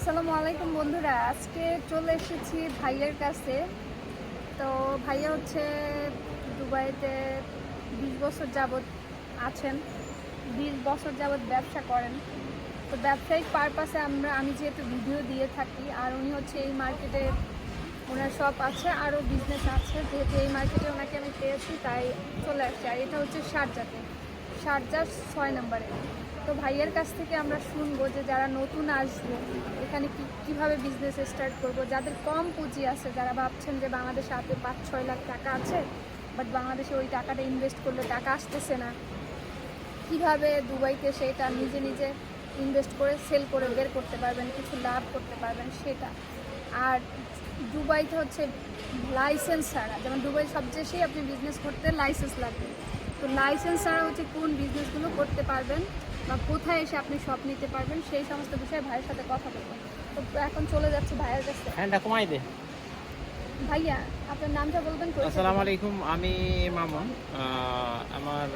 আসসালামু আলাইকুম বন্ধুরা, আজকে চলে এসেছি ভাইয়ের কাছে। তো ভাইয়া হচ্ছে দুবাইতে 20 বছর যাবৎ আছেন, 20 বছর যাবৎ ব্যবসা করেন। তো ব্যবসায়িক পারপাসে আমি যেহেতু ভিডিও দিয়ে থাকি, আর উনি হচ্ছে এই মার্কেটে ওনার শপ আছে, আরও বিজনেস আছে। যেহেতু এই মার্কেটে ওনাকে আমি পেয়েছি তাই চলে আসছি। আর এটা হচ্ছে শারজাহ 6 নম্বরে। তো ভাইয়ের কাছ থেকে আমরা শুনবো যে যারা নতুন আসবো এখানে কীভাবে বিজনেস স্টার্ট করব, যাদের কম পুঁজি আছে, যারা ভাবছেন যে বাংলাদেশে হাতে 5-6 লাখ টাকা আছে বাট বাংলাদেশে ওই টাকাটা ইনভেস্ট করলে টাকা আসতেছে না, কীভাবে দুবাইতে সেটা নিজে নিজে ইনভেস্ট করে সেল করে বের করতে পারবেন, কিছু লাভ করতে পারবেন সেটা। আর দুবাইতে হচ্ছে লাইসেন্স ছাড়া, যেমন দুবাই সবচেয়ে আপনি বিজনেস করতে লাইসেন্স লাগবে, তো লাইসেন্স ছাড়া হচ্ছে কোন বিজনেসগুলো করতে পারবেন বা কোথায় এসে আপনি শপ নিতে পারবেন, সেই সমস্ত বিষয়ে ভাইয়ের সাথে কথা বলবেন। তো এখন চলে যাচ্ছে ভাইয়ের কাছে। হ্যান্ডটা কমাই দে। ভাইয়া, আপনার নামটা বলবেন? আসসালামু আলাইকুম, আমি মামুন। আমার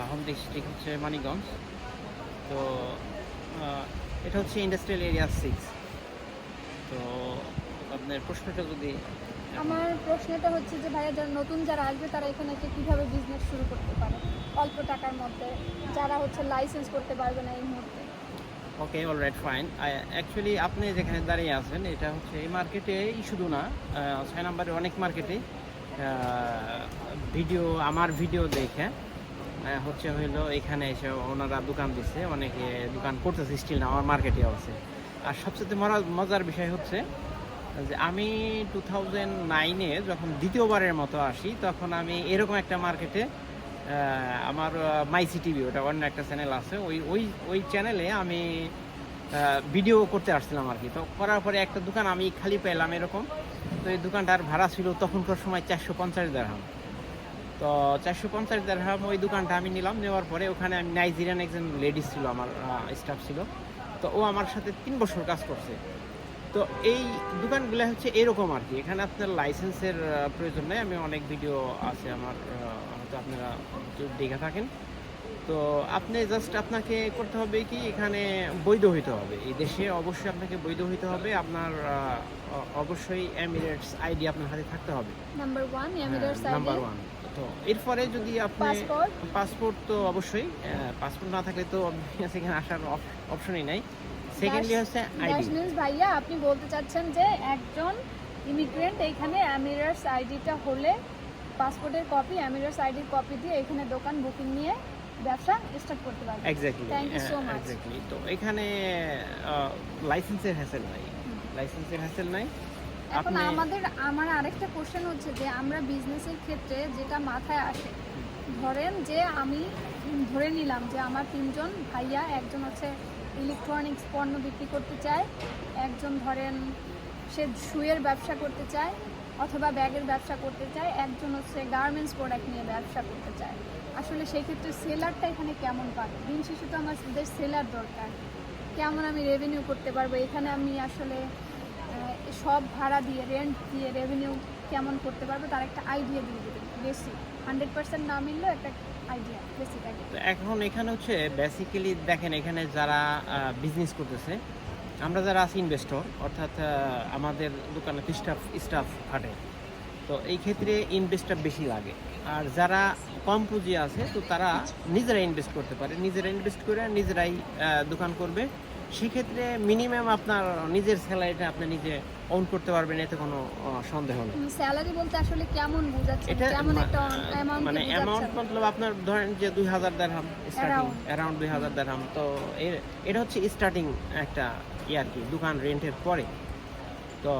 হোম ডিস্ট্রিক্ট হচ্ছে মানিকগঞ্জ। তো এটা হচ্ছে ইন্ডাস্ট্রিয়াল এরিয়া 6। তো আপনার প্রশ্নটা যদি... আমার প্রশ্নটা হচ্ছে যে ভাইয়া, যারা আসবে তারা এখানে এসে কীভাবে বিজনেস শুরু করতে পারে অল্প টাকার মধ্যে, যারা হচ্ছে লাইসেন্স করতে পারবে না এই মুহূর্তে। ওকে, অলরাইট, ফাইন। অ্যাকচুয়ালি আপনি যেখানে দাঁড়িয়ে আছেন এটা হচ্ছে এই মার্কেটে শুধু না, 6 নম্বরে অনেক মার্কেটে আমার ভিডিও দেখে হইলো এখানে এসে ওনারা দোকান দিচ্ছে, অনেকে দোকান করতেছে স্টিল না আমার মার্কেটে আছে। আর সবচেয়ে মজার বিষয় হচ্ছে যে আমি 2009-এ যখন দ্বিতীয়বারের মতো আসি, তখন আমি এরকম একটা মার্কেটে আমার মাইসি টিভি, ওটা অন্য একটা চ্যানেল আছে, ওই চ্যানেলে আমি ভিডিও করতে আসছিলাম আর কি। তো করার পরে একটা দোকান আমি খালি পেলাম এরকম। তো এই দোকানটার ভাড়া ছিল তখনকার সময় 450 দিরহাম। তো 450 দিরহাম ওই দোকানটা আমি নিলাম। নেওয়ার পরে ওখানে আমি নাইজেরিয়ান একজন লেডিস ছিল, আমার স্টাফ ছিল। তো ও আমার সাথে 3 বছর কাজ করছে। তো এই দোকানগুলো হচ্ছে এরকম আর কি। এখানে আপনার লাইসেন্সের প্রয়োজন নেই। আমি অনেক ভিডিও আছে আমার, হয়তো আপনারা দেখে থাকেন। তো আপনি আপনাকে করতে হবে কি, এখানে বৈধ হইতে হবে। এই দেশে অবশ্যই আপনাকে বৈধ হইতে হবে। আপনার অবশ্যই এমিরেটস আইডি আপনার হাতে থাকতে হবে, নাম্বার 1 এমিরেটস আইডি, নাম্বার 1। তো এরপরে যদি আপনি পাসপোর্ট, তো অবশ্যই পাসপোর্ট না থাকলে তো এখানে আসার অপশনই নাই। সেকেন্ডলি হচ্ছে আইডি। ভাইয়া, আপনি বলতে চাচ্ছেন যে একজন ইমিগ্রেন্ট এখানে এমিরেটস আইডিটা হলে পাসপোর্টের কপি, এমিরেটস আইডির কপি দিয়ে এখানে দোকান বুকিং নিয়ে ব্যবসা স্টার্ট করতে পারবে। Exactly, thank you so much. Exactly. তো এখানে লাইসেন্সের হ্যাসেল নাই। এখন আমার আরেকটা কোশ্চেন হচ্ছে যে আমরা বিজনেসের ক্ষেত্রে যেটা মাথায় আসে, ধরেন যে আমি ধরে নিলাম যে আমার 3 জন ভাইয়া, একজন হচ্ছে ইলেকট্রনিক্স পণ্য বিক্রি করতে চায়, একজন ধরেন সে শুয়ের ব্যবসা করতে চায় অথবা ব্যাগের ব্যবসা করতে চায়, একজন হচ্ছে গার্মেন্টস প্রোডাক্ট নিয়ে ব্যবসা করতে চায়। আসলে সেই ক্ষেত্রে সেলারটা এখানে কেমন পাবে? দিন শেষে তো আমাদের সেলার দরকার। কেমন আমি রেভিনিউ করতে পারবো এখানে? আমি আসলে সব ভাড়া দিয়ে, রেন্ট দিয়ে রেভিনিউ কেমন করতে পারবো তার একটা আইডিয়া দিয়ে দেবেন। বেশি 100% না মিললেও একটা আইডিয়া, বেসিক আইডিয়া। তো এখন এখানে হচ্ছে বেসিক্যালি দেখেন, এখানে যারা বিজনেস করতেছে, আমরা যারা আছি ইনভেস্টর, অর্থাৎ আমাদের দোকানে স্টাফ খাটে। তো এই ক্ষেত্রে ইনভেস্টটা বেশি লাগে। আর যারা কম পুঁজি আছে, তো তারা নিজেরাই ইনভেস্ট করতে পারে, নিজেরা ইনভেস্ট করে নিজেরাই দোকান করবে। সেক্ষেত্রে মিনিমাম আপনার নিজের স্যালারিটা আপনি নিজে ওন করতে পারবেন, এতে কোনো সন্দেহ নেই। স্যালারি বলতে আসলে কেমন বুঝাচ্ছেন? কেমন একটা অ্যামাউন্ট? মানে অ্যামাউন্ট মতলব আপনার ধরেন যে 2000 দিরহাম স্টার্টিং, অ্যারাউন্ড 2000 দিরহাম। তো এটা হচ্ছে স্টার্টিং একটা আর কি, দোকান রেন্টের পরে। তো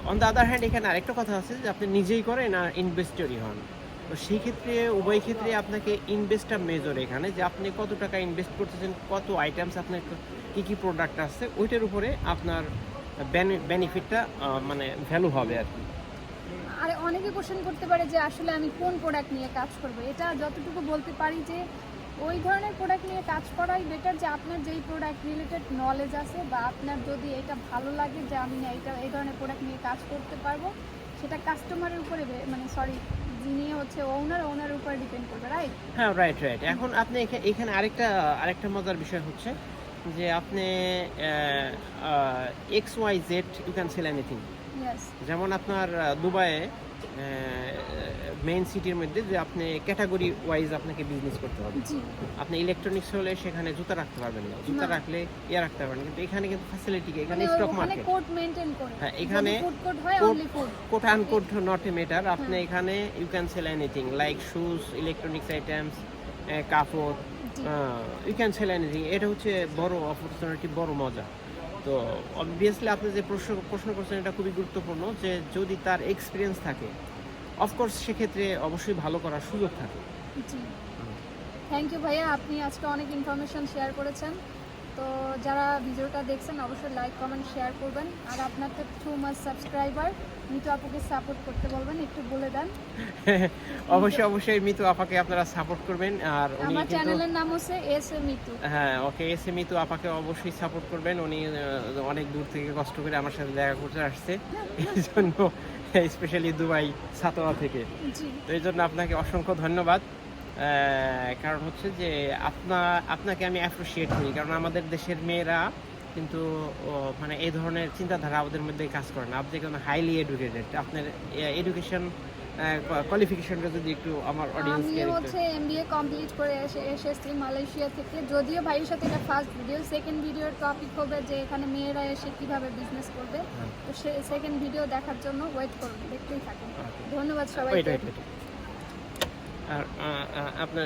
অন দ্য আদার হ্যান্ড এখানে আরেকটা কথা আছে যে আপনি নিজেই করেন আর ইনভেস্টরই হন। তো সেই ক্ষেত্রে উভয় ক্ষেত্রে আপনাকে ইনভেস্টটা মেজর এখানে, যে আপনি কত টাকা ইনভেস্ট করতেছেন, কত আইটেমস, আপনার কী প্রোডাক্ট আছে, ওইটার উপরে আপনার বেনিফিটটা মানে ভ্যালু হবে আর কি। আর অনেকে কোশ্চেন করতে পারে যে আসলে আমি কোন প্রোডাক্ট নিয়ে কাজ করব। এটা যতটুকু বলতে পারি যে ওই ধরনের প্রোডাক্ট নিয়ে কাজ করাই বেটার, যে আপনার যেই প্রোডাক্ট রিলেটেড নলেজ আছে বা আপনার যদি এটা ভালো লাগে যে আমি এই ধরনের প্রোডাক্ট নিয়ে কাজ করতে পারবো, সেটা কাস্টমারের উপরে যিনি হচ্ছে ওনার উপরে ডিপেন্ড করবে, রাইট? হ্যাঁ, রাইট। এখন আপনি এখানে আরেকটা মজার বিষয় হচ্ছে যে আপনি XYZ you can sell anything. Yes. যেমন আপনার দুবাইয়ে মেইন সিটির মধ্যে যে আপনি ক্যাটাগরি ওয়াইজ আপনাকে বিজনেস করতে হবে। জি। আপনি ইলেকট্রনিক্স হলে সেখানে জুতা রাখতে পারবেন না, জুতা না। রাখলে রাখতে পারবেন, কিন্তু এখানে কিন্তু ফ্যাসিলিটি, এখানে মানে স্টক ওখানে মার্কেট, কোড মেইনটেইন করে। হ্যাঁ এখানে ফুড কোড হয়, code only food. Coat and code not a matter, আপনি হ্যাঁ। এখানে you can sell anything like shoes, electronics items, কাপড়, জি। You can sell anything. এটা হচ্ছে বড় অপরচুনিটি, বড় মজা। তো অবভিয়াসলি আপনি যে প্রশ্ন করছেন এটা খুবই গুরুত্বপূর্ণ, যে যদি তার এক্সপিরিয়েন্স থাকে অফকোর্স সেক্ষেত্রে অবশ্যই ভালো করার সুযোগ থাকে। জি। থ্যাংক ইউ ভাইয়া, আপনি আজকে অনেক ইনফরমেশন শেয়ার করেছেন। তো যারা ভিডিওটা দেখছেন অবশ্যই লাইক কমেন্ট শেয়ার করবেন, আর আপনাকে 2 মাস সাবস্ক্রাইবার মিতু আপুকে সাপোর্ট করতে বলবেন, একটু বলে দেন। অবশ্যই মিতু আপাকে আপনারা সাপোর্ট করবেন, আর উনি আমার কিন্তু চ্যানেলের নাম হচ্ছে এস এ মিতু। হ্যাঁ ওকে, এসে মিতু আপাকে অবশ্যই সাপোর্ট করবেন। উনি অনেক দূর থেকে কষ্ট করে আমার সাথে দেখা করতে আসছে, এই জন্য স্পেশালি দুবাই সাতোয়া থেকে। জি। তো এই জন্য আপনাকে অসংখ্য ধন্যবাদ। কারণ হচ্ছে যে আপনাকে আমি অ্যাপ্রিসিয়েট করি, কারণ আমাদের দেশের মেয়েরা কিন্তু মানে এই ধরনের চিন্তাধারা ওদের মধ্যে কাজ করে না। আপনি কিন্তু হাইলি এডুকেটেড, আপনার এডুকেশন কোয়ালিফিকেশনটা যদি একটু আমার আমি অডিয়েন্সকে হচ্ছে এমবিএ কমপ্লিট করে এসেছি মালয়েশিয়া থেকে। যদিও ভাইয়ের সাথে এটা ফার্স্ট ভিডিও, সেকেন্ড ভিডিওর টপিক হবে যে এখানে মেয়েরা এসে কিভাবে বিজনেস করবে। তো সেকেন্ড ভিডিও দেখার জন্য ওয়েট করুন, দেখতেই থাকুন। ধন্যবাদ সবাইকে। আর আপনার